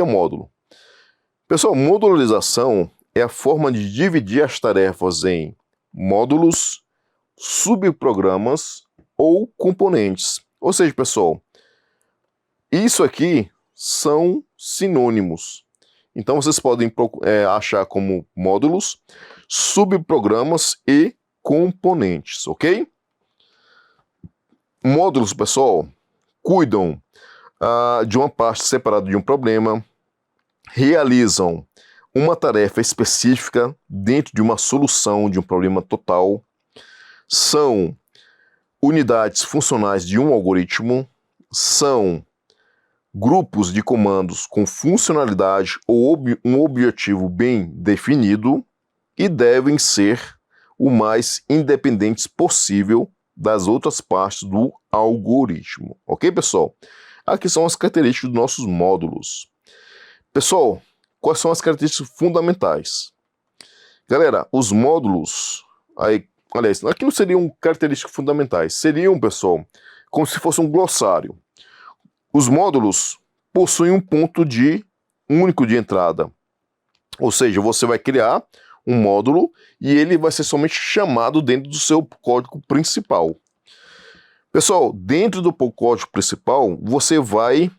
é o módulo? Pessoal, modularização é a forma de dividir as tarefas em módulos, subprogramas ou componentes. Ou seja, pessoal, isso aqui são sinônimos. Então vocês podem achar como módulos, subprogramas e componentes, ok? Módulos, pessoal, cuidam de uma parte separada de um problema, realizam uma tarefa específica dentro de uma solução de um problema total, são unidades funcionais de um algoritmo, são grupos de comandos com funcionalidade ou um objetivo bem definido e devem ser o mais independentes possível das outras partes do algoritmo. Ok, pessoal? Aqui são as características dos nossos módulos. Pessoal, quais são as características fundamentais? Galera, os módulos, aliás, aqui não seriam características fundamentais, seriam, pessoal, como se fosse um glossário. Os módulos possuem um ponto único de entrada. Ou seja, você vai criar um módulo e ele vai ser somente chamado dentro do seu código principal. Pessoal, dentro do código principal, você vai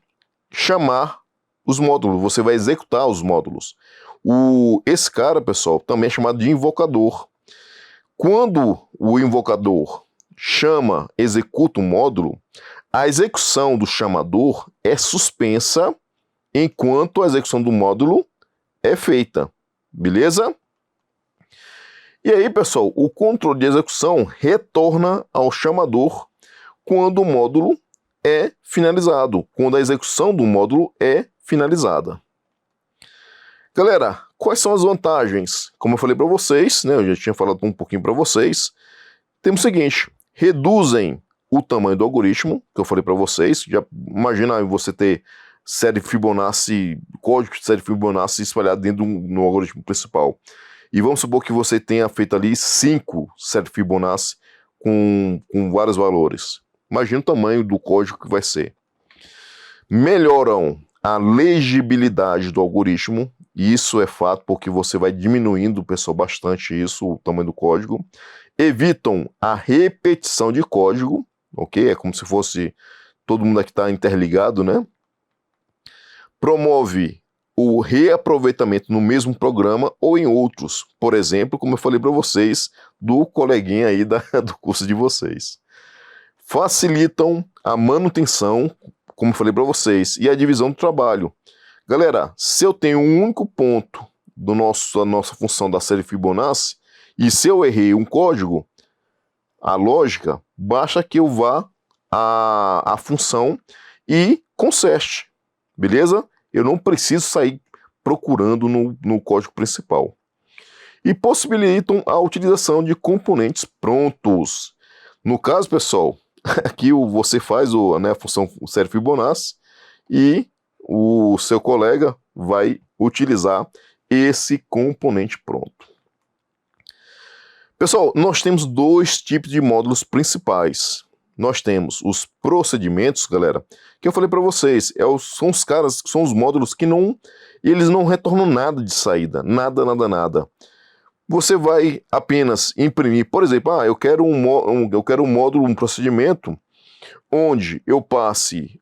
chamar os módulos, você vai executar os módulos. Esse cara, pessoal, também é chamado de invocador. Quando o invocador executa um módulo, a execução do chamador é suspensa enquanto a execução do módulo é feita, beleza? E aí, pessoal, o controle de execução retorna ao chamador quando o módulo é finalizado, quando a execução do módulo é finalizada. Galera, quais são as vantagens? Como eu falei para vocês, né, eu já tinha falado um pouquinho para vocês, temos o seguinte: reduzem o tamanho do algoritmo, que eu falei para vocês. Já imagina você ter série Fibonacci, código de série Fibonacci espalhado dentro no algoritmo principal. E vamos supor que você tenha feito ali 5 séries Fibonacci com vários valores. Imagina o tamanho do código que vai ser. Melhoram a legibilidade do algoritmo, e isso é fato porque você vai diminuindo, pessoal, bastante o tamanho do código. Evitam a repetição de código, ok? É como se fosse todo mundo aqui está interligado, né? Promove o reaproveitamento no mesmo programa ou em outros. Por exemplo, como eu falei para vocês, do coleguinha aí do curso de vocês. Facilitam a manutenção, como eu falei para vocês, e a divisão do trabalho. Galera, se eu tenho um único ponto da nossa função da série Fibonacci, e se eu errei um código, a lógica, basta que eu vá à função e conserte, beleza? Eu não preciso sair procurando no código principal. E possibilitam a utilização de componentes prontos. No caso, pessoal, aqui você faz a função série Fibonacci e o seu colega vai utilizar esse componente pronto. Pessoal, nós temos 2 tipos de módulos principais. Nós temos os procedimentos, galera, que eu falei para vocês, são os módulos que eles não retornam nada de saída, nada. Você vai apenas imprimir, por exemplo, eu quero um módulo, um procedimento, onde eu passe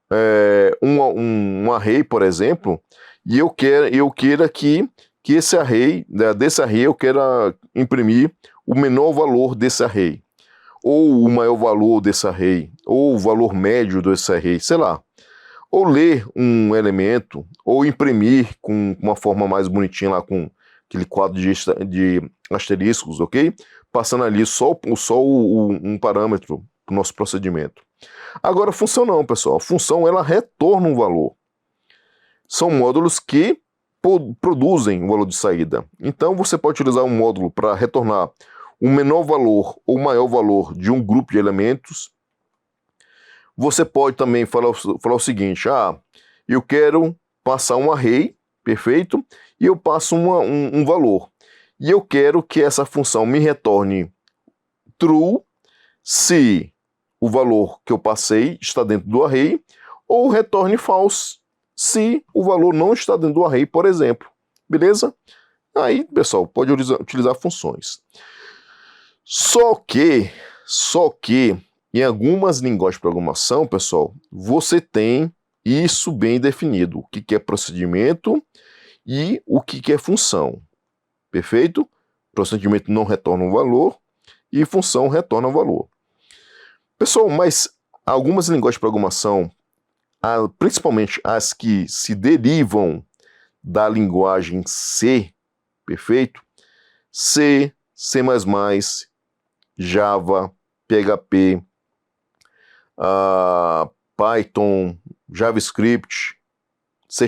um array, por exemplo, e eu queira que esse array, desse array eu queira imprimir o menor valor desse array, ou o maior valor desse array, ou o valor médio desse array, sei lá. Ou ler um elemento, ou imprimir com uma forma mais bonitinha lá, com aquele quadro de asteriscos, ok? Passando ali só um parâmetro para o nosso procedimento. Agora, função não, pessoal. A função, ela retorna um valor. São módulos que produzem o valor de saída. Então, você pode utilizar um módulo para retornar o menor valor ou o maior valor de um grupo de elementos. Você pode também falar o seguinte: eu quero passar um array, perfeito, e eu passo um valor. E eu quero que essa função me retorne true se o valor que eu passei está dentro do array, ou retorne false se o valor não está dentro do array, por exemplo. Beleza? Aí, pessoal, pode utilizar funções. Só que, em algumas linguagens de programação, pessoal, você tem isso bem definido. O que é procedimento e o que é função. Perfeito? Procedimento não retorna um valor e função retorna um valor. Pessoal, mas algumas linguagens de programação, principalmente as que se derivam da linguagem C, perfeito? C, C++, Java, PHP, Python, JavaScript, C#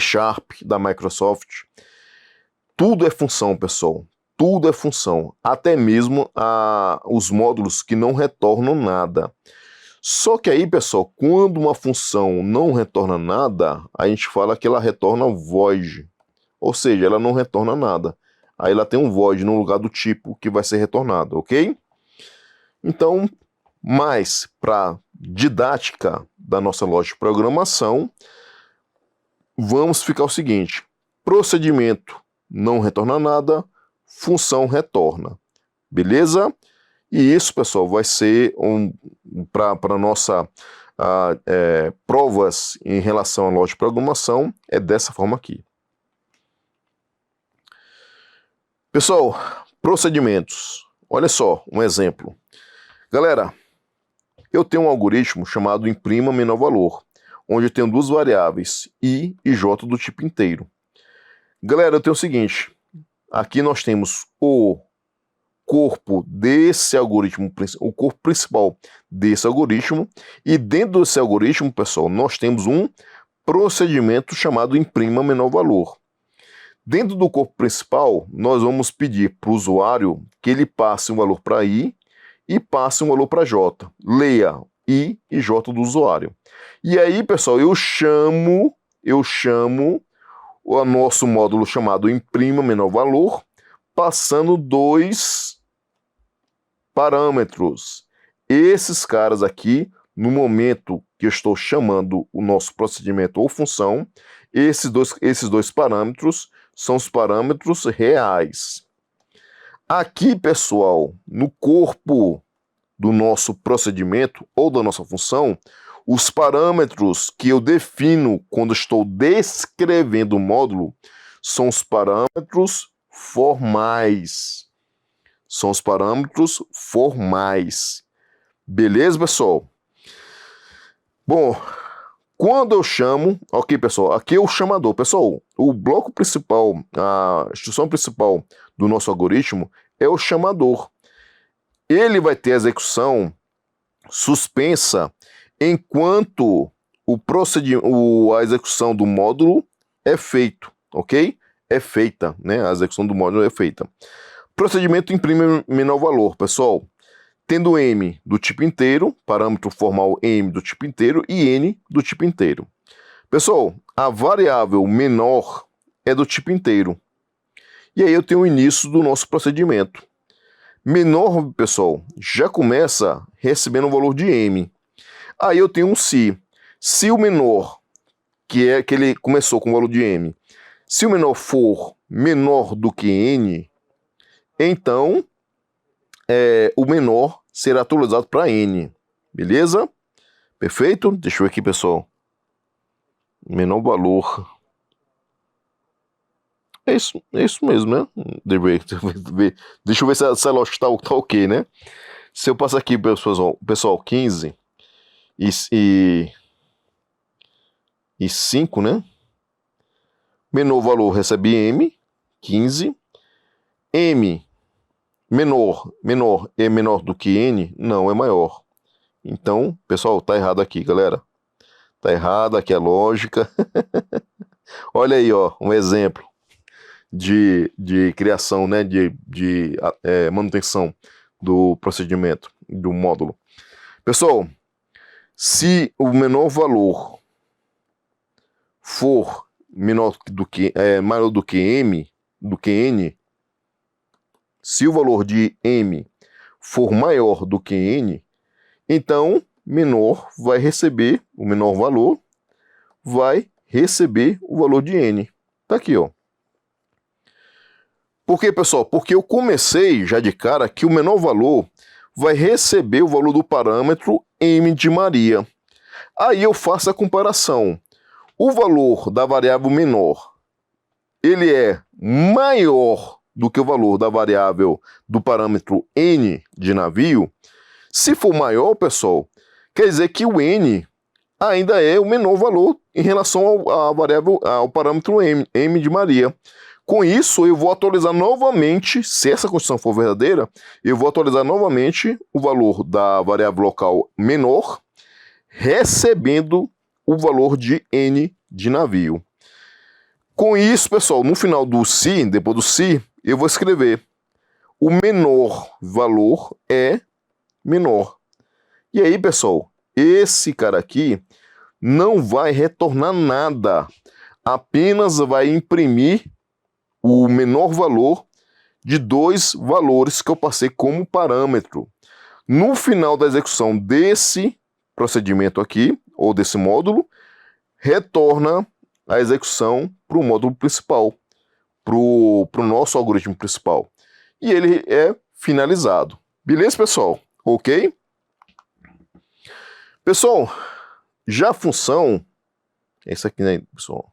da Microsoft. Tudo é função, pessoal. Tudo é função. Até mesmo os módulos que não retornam nada. Só que aí, pessoal, quando uma função não retorna nada, a gente fala que ela retorna void. Ou seja, ela não retorna nada. Aí ela tem um void no lugar do tipo que vai ser retornado, ok? Então, mais para didática da nossa lógica de programação, vamos ficar o seguinte: procedimento não retorna nada, função retorna. Beleza? E isso, pessoal, vai ser para nossa provas em relação à lógica de programação, é dessa forma aqui. Pessoal, procedimentos. Olha só, um exemplo. Galera, eu tenho um algoritmo chamado imprima menor valor, onde eu tenho duas variáveis, i e j do tipo inteiro. Galera, eu tenho o seguinte, aqui nós temos o corpo desse algoritmo, o corpo principal desse algoritmo, e dentro desse algoritmo, pessoal, nós temos um procedimento chamado imprima menor valor. Dentro do corpo principal, nós vamos pedir para o usuário que ele passe um valor para i e passe um valor para j. Leia i e j do usuário. E aí, pessoal, eu chamo o nosso módulo chamado imprima menor valor, passando dois parâmetros. Esses caras aqui, no momento que eu estou chamando o nosso procedimento ou função, esses dois parâmetros são os parâmetros reais. Aqui, pessoal, no corpo do nosso procedimento ou da nossa função, os parâmetros que eu defino quando estou descrevendo o módulo são os parâmetros formais. São os parâmetros formais. Beleza, pessoal? Bom, quando eu chamo... Ok, pessoal, aqui é o chamador. Pessoal, o bloco principal, a instrução principal do nosso algoritmo é o chamador. Ele vai ter a execução suspensa enquanto a execução do módulo é feito, ok? É feita, né? A execução do módulo é feita. Procedimento imprime menor valor, pessoal. Tendo m do tipo inteiro, parâmetro formal m do tipo inteiro e n do tipo inteiro. Pessoal, a variável menor é do tipo inteiro. E aí eu tenho o início do nosso procedimento. Menor, pessoal, já começa recebendo o valor de m. Aí eu tenho um se. Se o menor, que ele começou com o valor de m, se o menor for menor do que n, então o menor será atualizado para n. Beleza? Perfeito? Deixa eu ver aqui, pessoal. Menor valor. É isso mesmo, né? Deixa eu ver se a lógica tá ok, né? Se eu passar aqui, pessoal 15 e 5, né? Menor valor recebe m, 15. M menor é menor do que n? Não, é maior. Então, pessoal, tá errado aqui, galera. Tá errado aqui a lógica. Olha aí, ó, um exemplo de criação, né, de manutenção do procedimento, do módulo. Pessoal, se o menor valor for maior do que m, do que n, se o valor de m for maior do que n, então o menor valor vai receber o valor de n. Tá aqui, ó. Por quê, pessoal? Porque eu comecei já de cara que o menor valor vai receber o valor do parâmetro m de Maria. Aí eu faço a comparação. O valor da variável menor, ele é maior do que o valor da variável do parâmetro n de navio. Se for maior, pessoal, quer dizer que o n ainda é o menor valor em relação ao parâmetro m de Maria. Com isso, eu vou atualizar novamente, se essa condição for verdadeira, eu vou atualizar novamente o valor da variável local menor, recebendo o valor de n de navio. Com isso, pessoal, no final do se, depois do se, eu vou escrever o menor valor é menor. E aí, pessoal, esse cara aqui não vai retornar nada, apenas vai imprimir o menor valor de dois valores que eu passei como parâmetro. No final da execução desse procedimento aqui, ou desse módulo, retorna a execução para o módulo principal, para o nosso algoritmo principal. E ele é finalizado. Beleza, pessoal? Ok? Pessoal, já a função... Esse aqui, né, pessoal?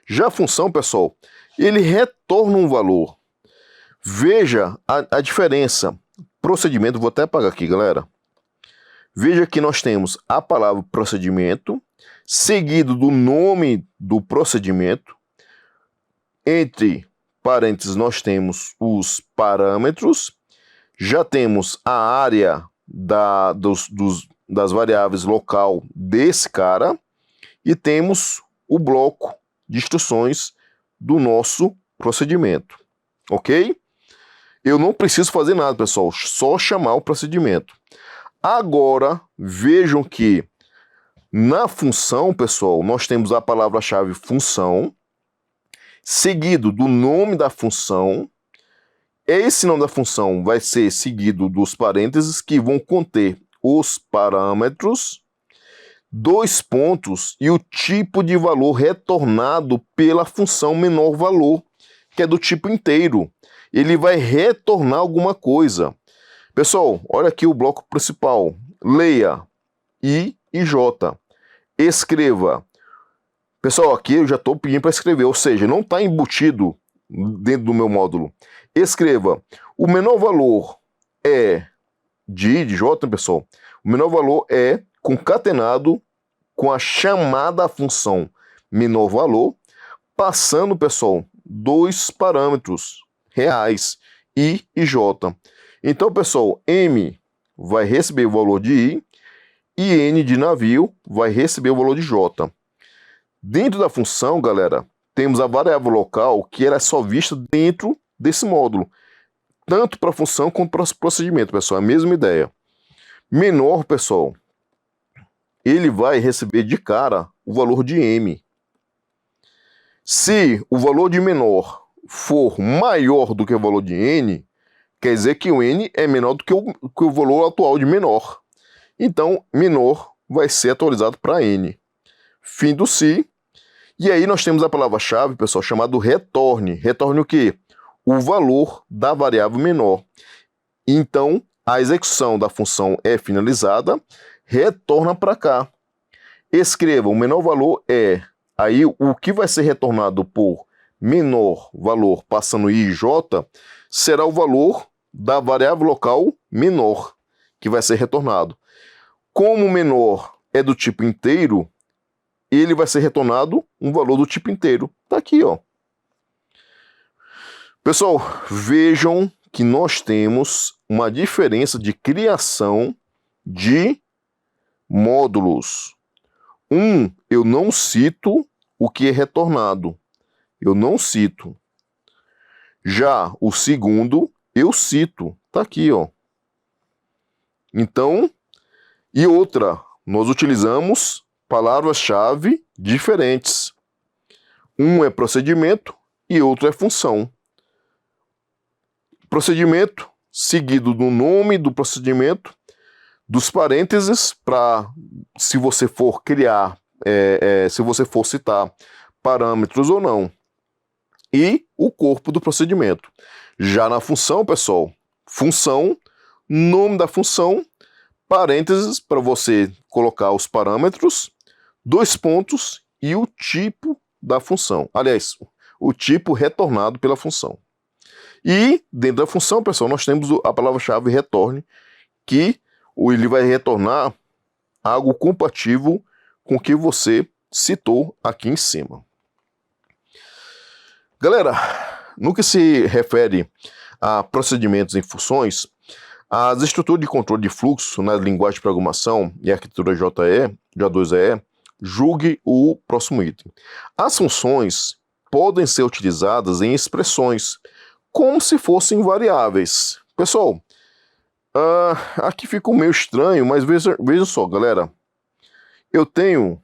Já a função, pessoal, ele retorna um valor. Veja a diferença. Procedimento, vou até apagar aqui, galera. Veja que nós temos a palavra procedimento, seguido do nome do procedimento. Entre parênteses, nós temos os parâmetros. Já temos a área das variáveis local desse cara. E temos o bloco de instruções do nosso procedimento, ok? Eu não preciso fazer nada, pessoal, só chamar o procedimento. Agora, vejam que na função, pessoal, nós temos a palavra-chave função, seguido do nome da função. Esse nome da função vai ser seguido dos parênteses que vão conter os parâmetros, dois pontos e o tipo de valor retornado pela função menor valor, que é do tipo inteiro. Ele vai retornar alguma coisa. Pessoal, olha aqui o bloco principal. Leia I e J. Escreva. Pessoal, aqui eu já estou pedindo para escrever, ou seja, não está embutido dentro do meu módulo. Escreva. O menor valor é de I, de J, pessoal. O menor valor é concatenado com a chamada função menor valor, passando, pessoal, dois parâmetros reais, I e J. Então, pessoal, M vai receber o valor de I e N de navio vai receber o valor de J. Dentro da função, galera, temos a variável local que ela é só vista dentro desse módulo, tanto para a função quanto para o procedimento, pessoal, é a mesma ideia. Menor, pessoal, ele vai receber de cara o valor de M. Se o valor de menor for maior do que o valor de N, quer dizer que o N é menor do que o valor atual de menor. Então, menor vai ser atualizado para N. Fim do se. E aí nós temos a palavra-chave, pessoal, chamada retorne. Retorne o quê? O valor da variável menor. Então, a execução da função é finalizada, retorna para cá. Escreva, o menor valor é... Aí, o que vai ser retornado por menor valor passando I e J será o valor da variável local menor, que vai ser retornado. Como o menor é do tipo inteiro, ele vai ser retornado um valor do tipo inteiro. Tá aqui, ó. Pessoal, vejam que nós temos uma diferença de criação de módulos. Eu não cito o que é retornado. Eu não cito. Já o segundo, eu cito. Tá aqui, ó. Então, e outra, nós utilizamos palavras-chave diferentes. Um é procedimento e outro é função. Procedimento, seguido do nome do procedimento, dos parênteses, para, se você for criar se você for citar parâmetros ou não. E o corpo do procedimento. Já na função, pessoal, função, nome da função, parênteses para você colocar os parâmetros, 2 pontos e o tipo da função. Aliás, o tipo retornado pela função. E dentro da função, pessoal, nós temos a palavra-chave retorne, que ele vai retornar algo compatível com o que você citou aqui em cima. Galera, no que se refere a procedimentos em funções, as estruturas de controle de fluxo na linguagem de programação e arquitetura J2EE, julgue o próximo item. As funções podem ser utilizadas em expressões como se fossem variáveis. Pessoal, aqui ficou meio estranho, mas veja só, galera. Eu tenho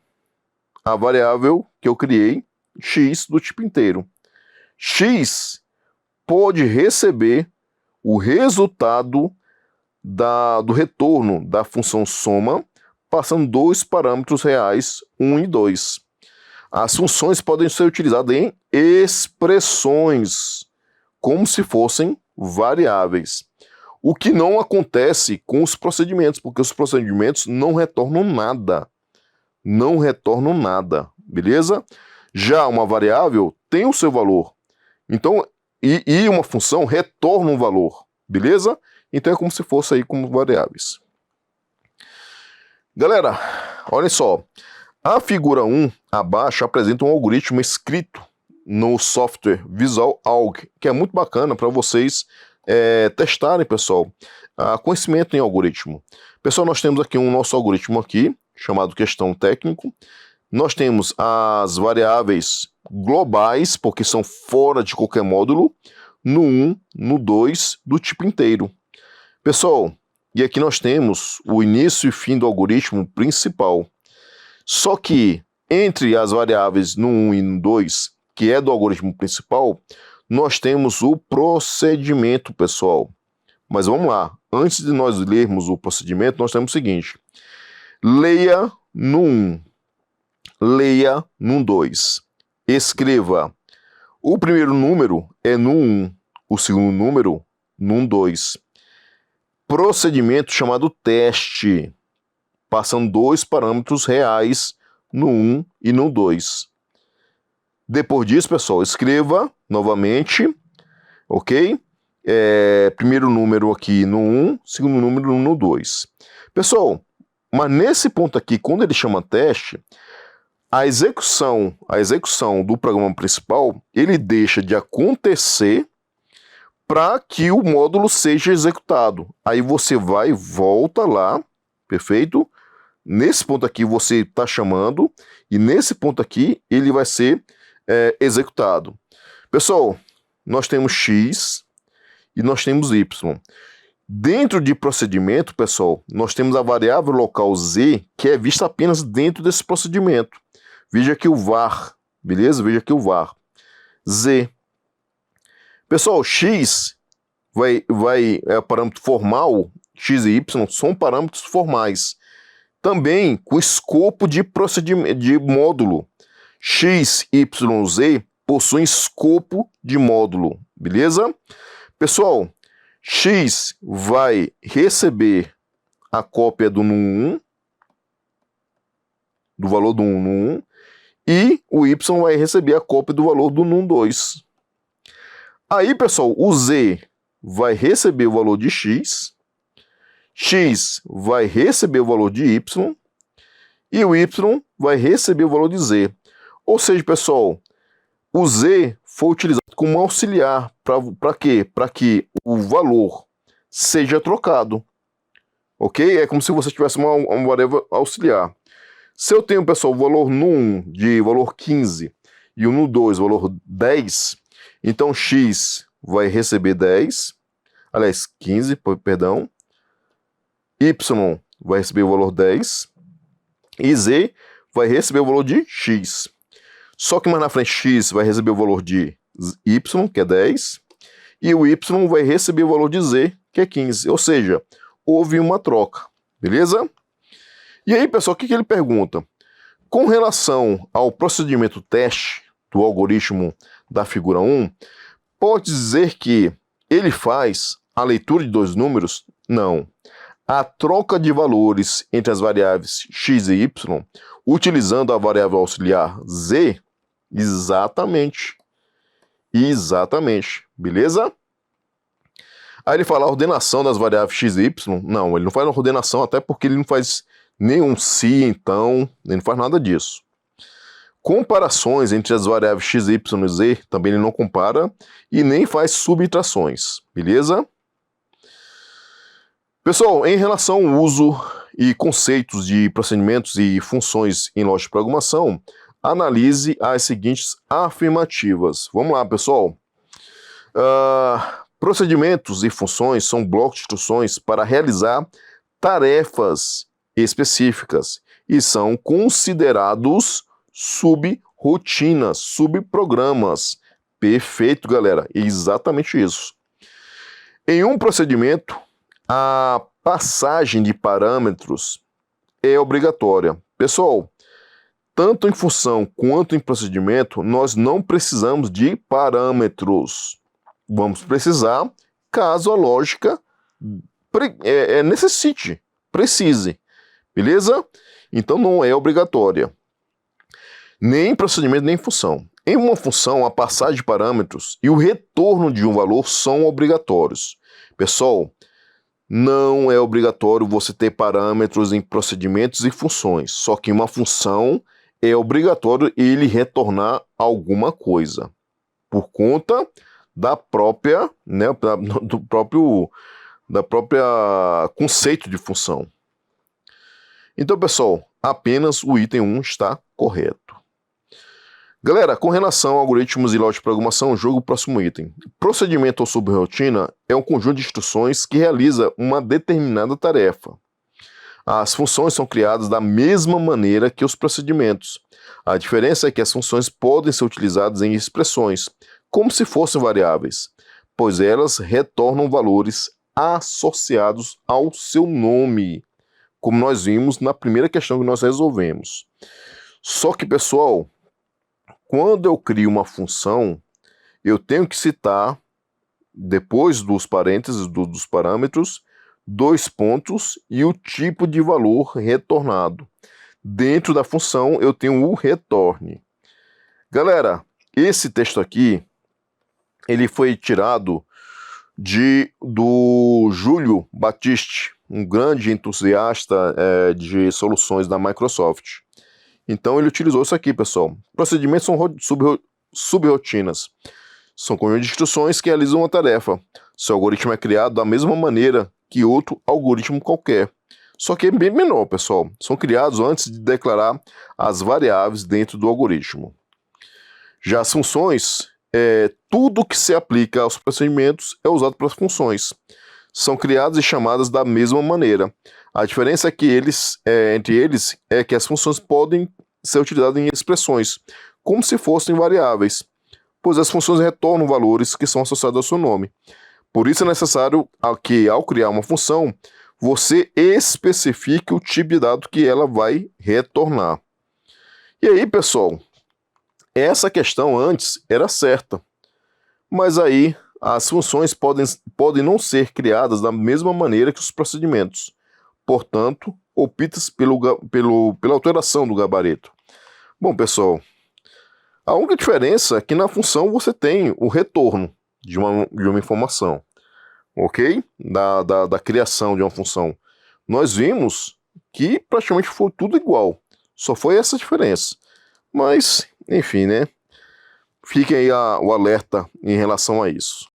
a variável que eu criei, x do tipo inteiro. X pode receber o resultado do retorno da função soma, passando 2 parâmetros reais, 1 e 2. As funções podem ser utilizadas em expressões, como se fossem variáveis. O que não acontece com os procedimentos, porque os procedimentos não retornam nada. Não retornam nada, beleza? Já uma variável tem o seu valor. Então, e uma função retorna um valor, beleza? Então é como se fosse aí como variáveis. Galera, olha só. A figura 1 abaixo apresenta um algoritmo escrito no software VisualAlg, que é muito bacana para vocês testarem, pessoal, conhecimento em algoritmo. Pessoal, nós temos aqui nosso algoritmo aqui, chamado questão técnico. Nós temos as variáveis globais, porque são fora de qualquer módulo, no 1, no 2, do tipo inteiro. Pessoal, e aqui nós temos o início e fim do algoritmo principal. Só que entre as variáveis no 1 e no 2, que é do algoritmo principal, nós temos o procedimento, pessoal. Mas vamos lá, antes de nós lermos o procedimento, nós temos o seguinte: leia no 1, leia no 2. Escreva: o primeiro número é no 1, o segundo número no 2. Procedimento chamado teste, passando 2 parâmetros reais no 1 e no 2. Depois disso, pessoal, escreva novamente, ok? Primeiro número aqui no 1, segundo número no 2. Pessoal, mas nesse ponto aqui, quando ele chama teste, a execução do programa principal, ele deixa de acontecer para que o módulo seja executado. Aí você vai e volta lá, perfeito? Nesse ponto aqui você está chamando, e nesse ponto aqui ele vai ser executado. Pessoal, nós temos x e nós temos y. Dentro de procedimento, pessoal, nós temos a variável local z, que é vista apenas dentro desse procedimento. Veja aqui o var, beleza? Veja aqui o var. Z. Pessoal, x é parâmetro formal, x e y são parâmetros formais. Também com escopo de procedimento, de módulo. X, y, z possuem escopo de módulo, beleza? Pessoal, x vai receber a cópia do num1, do valor do 1 no 1, e o y vai receber a cópia do valor do num2. Aí, pessoal, o z vai receber o valor de x vai receber o valor de y, e o y vai receber o valor de z. Ou seja, pessoal, o z foi utilizado como auxiliar para quê? Para que o valor seja trocado. Ok? É como se você tivesse uma variável auxiliar. Se eu tenho, pessoal, o valor no 1 de valor 15 e o no 2 valor 10, então x vai receber 10, aliás, 15, perdão, y vai receber o valor 10 e z vai receber o valor de x. Só que mais na frente x vai receber o valor de y, que é 10, e o y vai receber o valor de z, que é 15. Ou seja, houve uma troca, beleza? E aí, pessoal, o que ele pergunta? Com relação ao procedimento teste do algoritmo da figura 1, pode dizer que ele faz a leitura de dois números? Não. A troca de valores entre as variáveis x e y, utilizando a variável auxiliar z? Exatamente. Exatamente. Beleza? Aí ele fala a ordenação das variáveis x e y. Não, ele não faz a ordenação, até porque ele não faz nenhum se, então, ele não faz nada disso. Comparações entre as variáveis x, y e z, também ele não compara e nem faz subtrações, beleza? Pessoal, em relação ao uso e conceitos de procedimentos e funções em lógica de programação, analise as seguintes afirmativas. Vamos lá, pessoal. Procedimentos e funções são blocos de instruções para realizar tarefas específicas e são considerados subrrotinas, subprogramas. Perfeito, galera. É exatamente isso. Em um procedimento, a passagem de parâmetros é obrigatória. Pessoal, tanto em função quanto em procedimento, nós não precisamos de parâmetros. Vamos precisar caso a lógica necessite, precise. Beleza? Então não é obrigatória. Nem em procedimento, nem em função. Em uma função, a passagem de parâmetros e o retorno de um valor são obrigatórios. Pessoal, não é obrigatório você ter parâmetros em procedimentos e funções. Só que em uma função é obrigatório ele retornar alguma coisa. Por conta da própria, né, da própria conceito de função. Então, pessoal, apenas o item 1 está correto. Galera, com relação a algoritmos e lógica de programação, jogo o próximo item. Procedimento ou subrotina é um conjunto de instruções que realiza uma determinada tarefa. As funções são criadas da mesma maneira que os procedimentos. A diferença é que as funções podem ser utilizadas em expressões, como se fossem variáveis, pois elas retornam valores associados ao seu nome, como nós vimos na primeira questão que nós resolvemos. Só que, pessoal, quando eu crio uma função, eu tenho que citar, depois dos parênteses, dos parâmetros, 2 pontos e o tipo de valor retornado. Dentro da função, eu tenho o return. Galera, esse texto aqui, ele foi tirado do Júlio Batiste, um grande entusiasta de soluções da Microsoft. Então ele utilizou isso aqui, pessoal. Procedimentos são subrrotinas. São conjuntos de instruções que realizam uma tarefa. Seu algoritmo é criado da mesma maneira que outro algoritmo qualquer. Só que é bem menor, pessoal. São criados antes de declarar as variáveis dentro do algoritmo. Já as funções, tudo que se aplica aos procedimentos é usado para as funções. São criadas e chamadas da mesma maneira. A diferença é que entre eles é que as funções podem ser utilizadas em expressões, como se fossem variáveis, pois as funções retornam valores que são associados ao seu nome. Por isso é necessário que, ao criar uma função, você especifique o tipo de dado que ela vai retornar. E aí, pessoal, essa questão antes era certa, mas aí as funções podem não ser criadas da mesma maneira que os procedimentos. Portanto, opta-se pela alteração do gabarito. Bom, pessoal, a única diferença é que na função você tem o retorno de uma informação, ok? Da criação de uma função. Nós vimos que praticamente foi tudo igual, só foi essa diferença. Mas, enfim, né? Fiquem aí o alerta em relação a isso.